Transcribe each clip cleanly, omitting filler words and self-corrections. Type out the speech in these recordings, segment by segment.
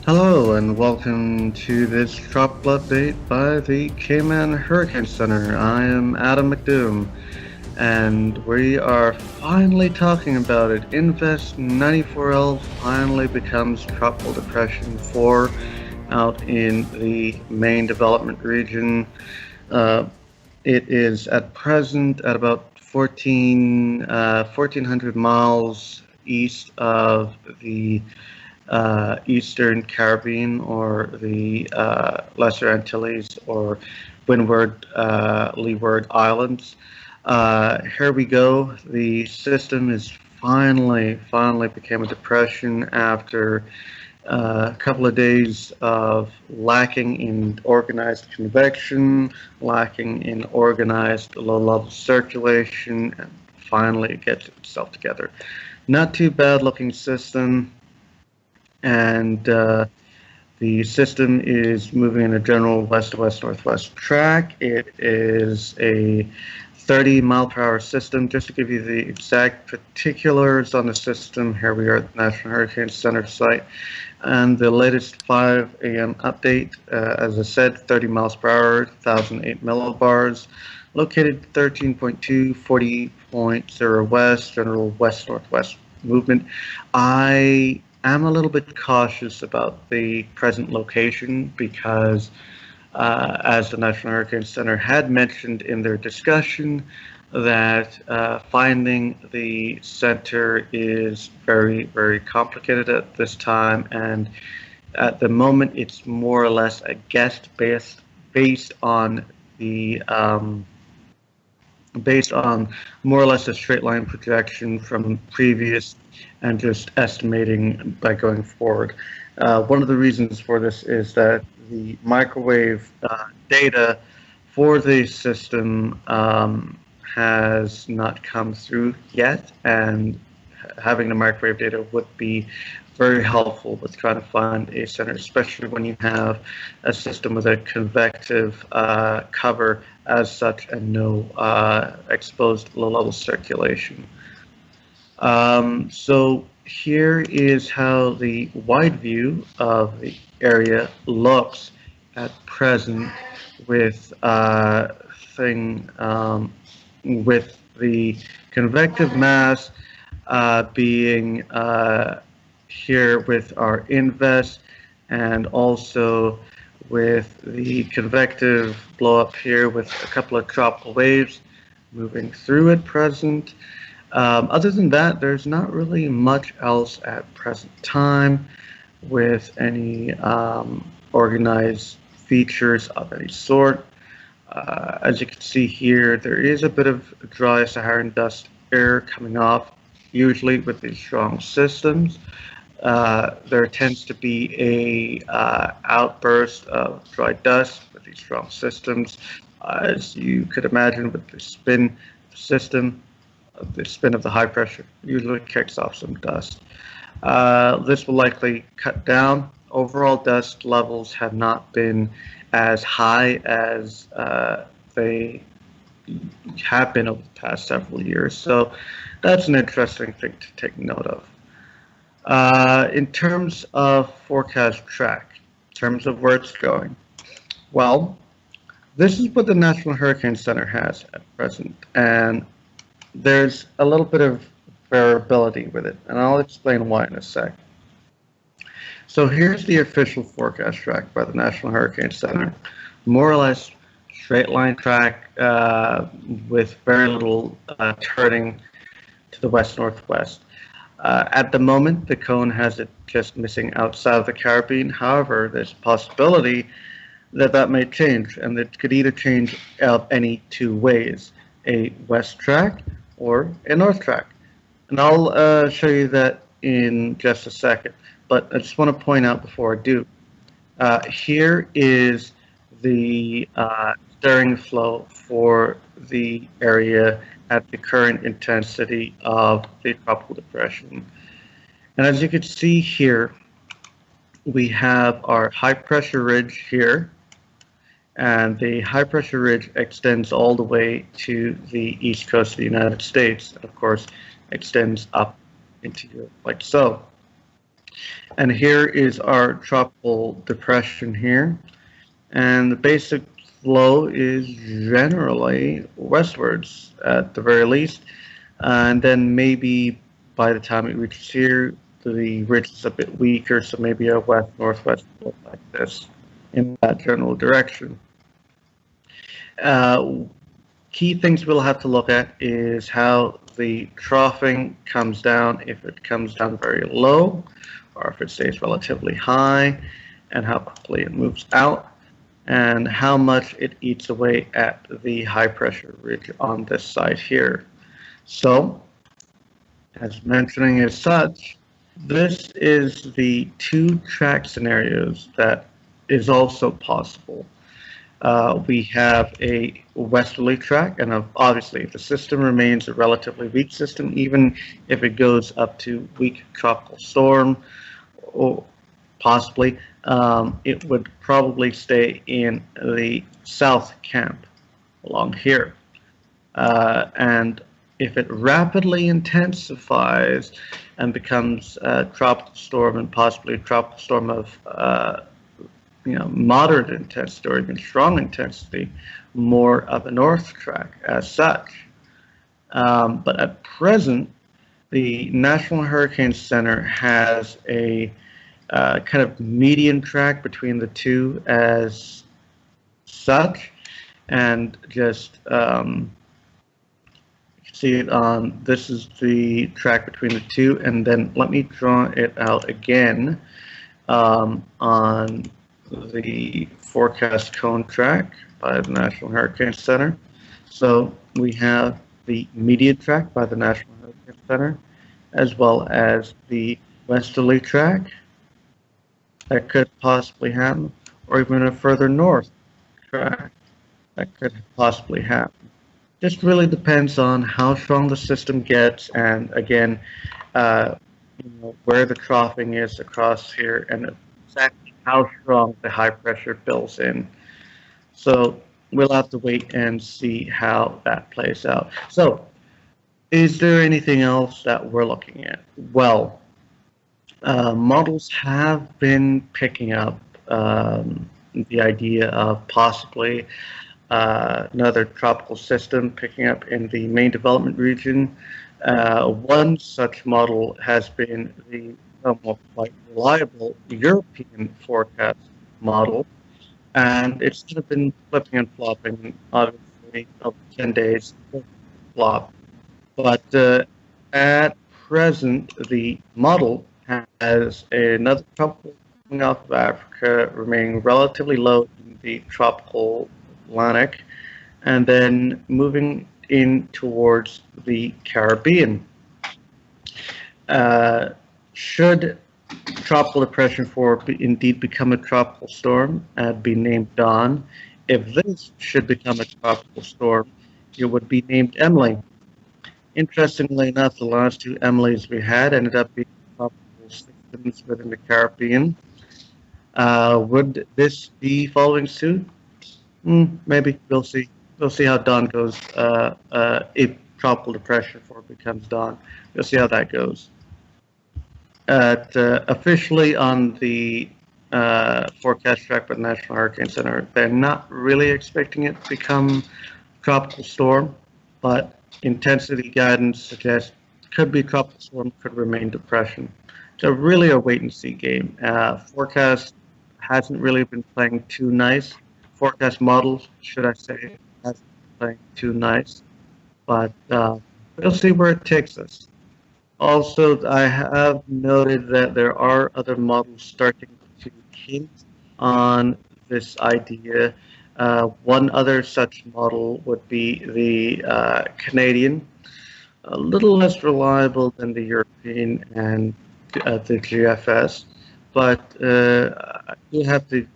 Hello and welcome to this tropical update by the Cayman Hurricane Center. I am Adam McDoom and we are finally talking about it. Invest 94L finally becomes Tropical Depression 4 out in the main development region. It is at present at about 1,400 miles east of the Eastern Caribbean or the Lesser Antilles or Windward, Leeward Islands. Here we go. The system is finally became a depression after a couple of days of lacking in organized convection, lacking in organized low-level circulation, and finally it gets itself together. Not too bad looking system, and the system is moving in a general west-to-west-northwest track. It is a 30-mile-per-hour system. Just to give you the exact particulars on the system, here we are at the National Hurricane Center site. And the latest 5 a.m. update, as I said, 30 miles per hour, 1,008 millibars, located 13.2, 40.0 west, general west-northwest movement. I am a little bit cautious about the present location because, as the National Hurricane Center had mentioned in their discussion, that finding the center is very complicated at this time, and at the moment it's more or less a guess based on the based on more or less a straight line projection from previous and just estimating by going forward. One of the reasons for this is that the microwave data for the system has not come through yet, and having the microwave data would be very helpful with trying to find a center, especially when you have a system with a convective cover as such and no exposed low-level circulation. So here is how the wide view of the area looks at present with with the convective mass being here with our invest, and also with the convective blow up here with a couple of tropical waves moving through at present. Other than that, there's not really much else at present time with any organized features of any sort. As you can see here, there is a bit of dry Saharan dust air coming off, usually with these strong systems. There tends to be a outburst of dry dust with these strong systems. As you could imagine, with the spin of the system, the spin of the high pressure usually kicks off some dust. This will likely cut down. Overall dust levels have not been as high as they have been over the past several years. So that's an interesting thing to take note of. In terms of forecast track, in terms of where it's going, well, this is what the National Hurricane Center has at present, and there's a little bit of variability with it, and I'll explain why in a sec. So here's the official forecast track by the National Hurricane Center. More or less straight line track with very little turning to the west-northwest. At the moment, the cone has it just missing outside of the Caribbean. However, there's a possibility that that may change, and it could either change any two ways, a west track or a north track. And I'll show you that in just a second. But I just want to point out before I do, here is the stirring flow for the area at the current intensity of the tropical depression. And as you can see here, we have our high pressure ridge here, and the high pressure ridge extends all the way to the east coast of the United States, and of course extends up into Europe like so. And here is our tropical depression here. And the basic flow is generally westwards at the very least. And then maybe by the time it reaches here, the ridge is a bit weaker, so maybe a west-northwest flow like this in that general direction. Key things we'll have to look at is how the troughing comes down, if it comes down very low, or if it stays relatively high, and how quickly it moves out, and how much it eats away at the high pressure ridge on this side here. So, as mentioning as such, this is the two track scenarios that is also possible. We have a westerly track, and obviously if the system remains a relatively weak system, even if it goes up to weak tropical storm, or possibly, it would probably stay in the south camp along here. And if it rapidly intensifies and becomes a tropical storm, and possibly a tropical storm of moderate intensity or even strong intensity, more of a north track as such. But at present, the National Hurricane Center has a kind of median track between the two as such, and just see it on, this is the track between the two, and then let me draw it out again on the forecast cone track by the National Hurricane Center. So we have the median track by the National Hurricane Center, as well as the westerly track that could possibly happen, or even a further north track that could possibly happen. Just really depends on how strong the system gets, and again, where the troughing is across here, and exactly how strong the high pressure fills in. So we'll have to wait and see how that plays out. So is there anything else that we're looking at? Well, models have been picking up the idea of possibly another tropical system picking up in the main development region. One such model has been the somewhat quite reliable European forecast model, and it's kind of been flipping and flopping, obviously, over 10 days, flop. But at present, the model has another tropical coming off of Africa, remaining relatively low in the tropical Atlantic, and then moving in towards the Caribbean. Should tropical depression 4 indeed become a tropical storm and be named Don, if this should become a tropical storm, it would be named Emily. Interestingly enough, the last two Emilys we had ended up being tropical systems within the Caribbean. Would this be following suit? Maybe. We'll see. We'll see how Don goes. If tropical depression 4 becomes Don, we'll see how that goes. Officially on the forecast track by the National Hurricane Center, they're not really expecting it to become tropical storm, but intensity guidance suggests could be tropical storm, could remain depression. So really a wait and see game. Forecast hasn't really been playing too nice. Forecast models, should I say, hasn't been playing too nice, but we'll see where it takes us. Also, I have noted that there are other models starting to hint on this idea. One other such model would be the Canadian, a little less reliable than the European and the GFS, but I do have to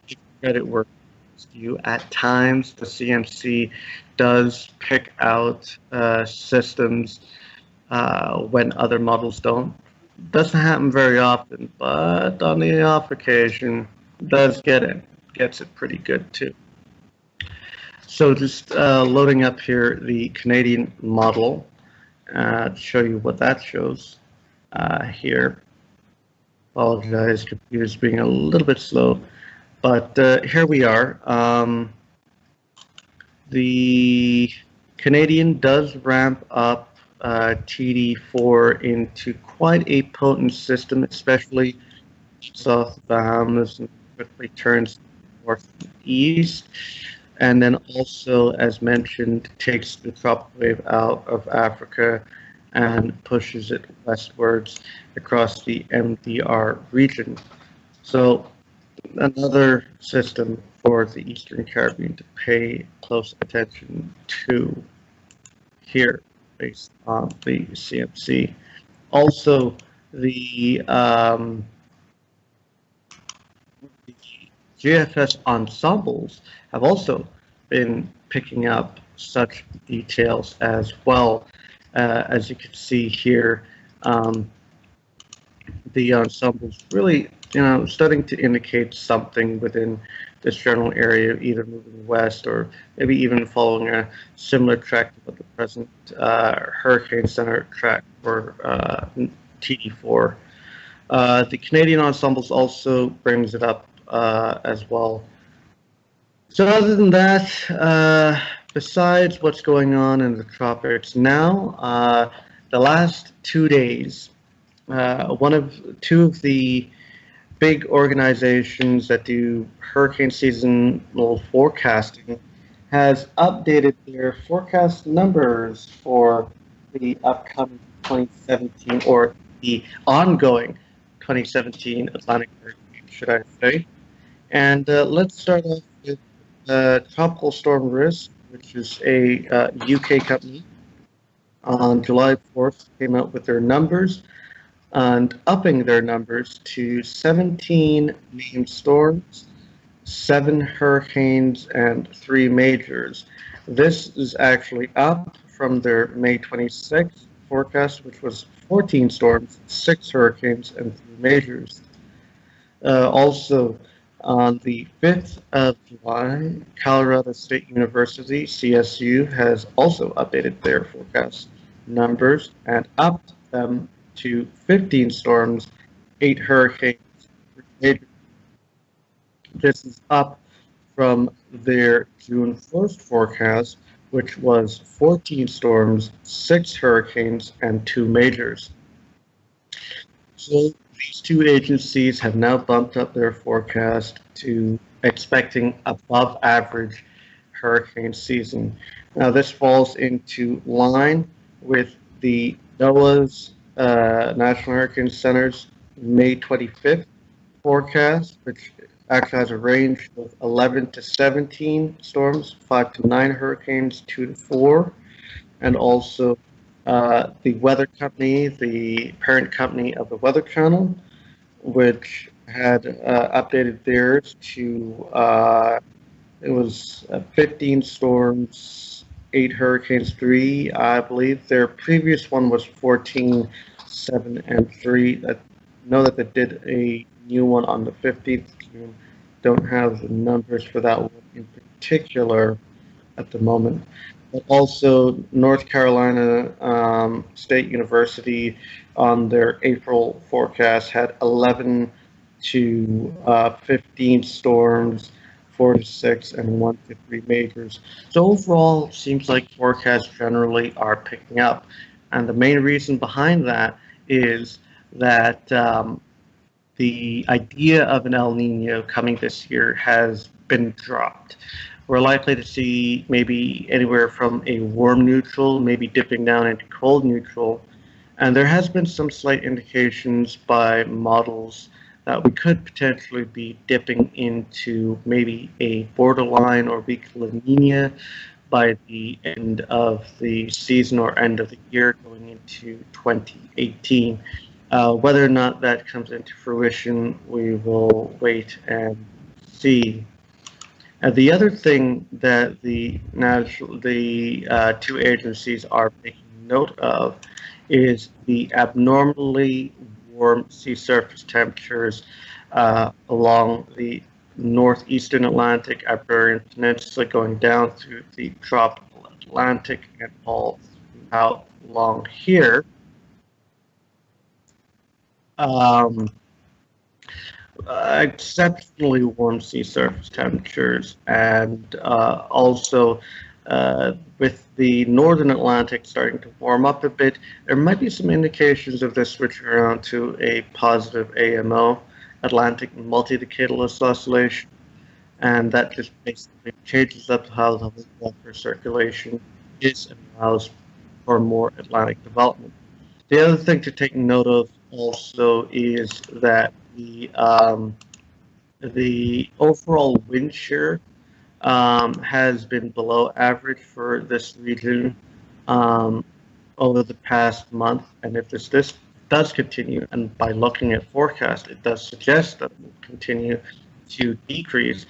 give credit where it's due. At times, the CMC does pick out systems when other models don't. Doesn't happen very often, but on the off occasion, does get it. Gets it pretty good too. So just loading up here the Canadian model to show you what that shows here. Apologize, computer's being a little bit slow, but here we are. The Canadian does ramp up TD4 into quite a potent system, especially south of Bahamas, and quickly turns northeast. And then also, as mentioned, takes the tropical wave out of Africa and pushes it westwards across the MDR region. So another system for the Eastern Caribbean to pay close attention to here based on the CMC. Also, the GFS ensembles have also been picking up such details as well. As you can see here, the ensembles really, starting to indicate something within this general area, either moving west or maybe even following a similar track to the present Hurricane Center track for TD4. The Canadian ensembles also brings it up as well. So other than that, besides what's going on in the tropics now, the last 2 days, two of the big organizations that do hurricane seasonal forecasting has updated their forecast numbers for the upcoming 2017 or the ongoing 2017 Atlantic hurricane, should I say. And let's start off with Tropical Storm Risk, which is a UK company. On July 4th, came out with their numbers and upping their numbers to 17 named storms, 7 hurricanes, and 3 majors. This is actually up from their May 26th forecast, which was 14 storms, 6 hurricanes, and 3 majors. Also, on the 5th of July, Colorado State University, CSU, has also updated their forecast numbers and upped them to 15 storms, 8 hurricanes, 3 majors. This is up from their June 1st forecast, which was 14 storms, 6 hurricanes, and 2 majors. So these two agencies have now bumped up their forecast to expecting above average hurricane season. Now this falls into line with the NOAA's National Hurricane Center's May 25th forecast, which actually has a range of 11 to 17 storms, 5 to 9 hurricanes, 2 to 4, and also the Weather Company, the parent company of the Weather Channel, which had updated theirs to it was 15 storms, 8 hurricanes, 3, I believe. Their previous one was 14, 7, and 3. I know that they did a new one on the 15th of June. Don't have the numbers for that one in particular at the moment. But also North Carolina State University on their April forecast had 11 to 15 storms, 4 to 6, and 1 to 3 majors. So overall, it seems like forecasts generally are picking up. And the main reason behind that is that the idea of an El Nino coming this year has been dropped. We're likely to see maybe anywhere from a warm neutral, maybe dipping down into cold neutral. And there has been some slight indications by models that we could potentially be dipping into maybe a borderline or weak La Nina by the end of the season or end of the year going into 2018. Whether or not that comes into fruition, we will wait and see. The other thing that the two agencies are making note of is the abnormally warm sea surface temperatures along the northeastern Atlantic, Iberian Peninsula, going down through the tropical Atlantic and all throughout along here. Exceptionally warm sea surface temperatures, and also with the northern Atlantic starting to warm up a bit, there might be some indications of this switching around to a positive AMO, Atlantic multi-decadal oscillation, and that just basically changes up how the water circulation is and allows for more Atlantic development. The other thing to take note of also is that the overall wind shear has been below average for this region um, over the past month, and if this does continue, and by looking at forecast, it does suggest that it will continue to decrease,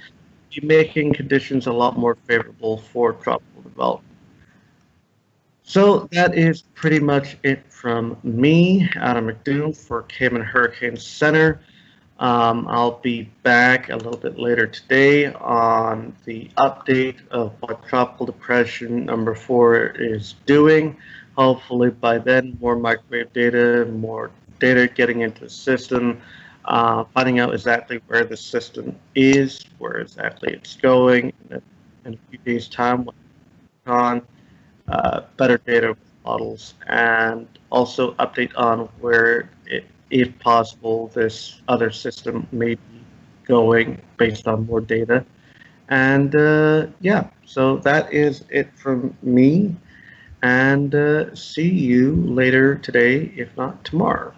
be making conditions a lot more favorable for tropical development. So that is pretty much it from me, Adam McDoom, for Cayman Hurricane Center. I'll be back a little bit later today on the update of what Tropical Depression number 4 is doing. Hopefully by then, more microwave data, more data getting into the system, finding out exactly where the system is, where exactly it's going in a few days' time, what's on, better data with models, and also update on where, if possible, this other system may be going based on more data. And yeah, so that is it from me. And see you later today, if not tomorrow.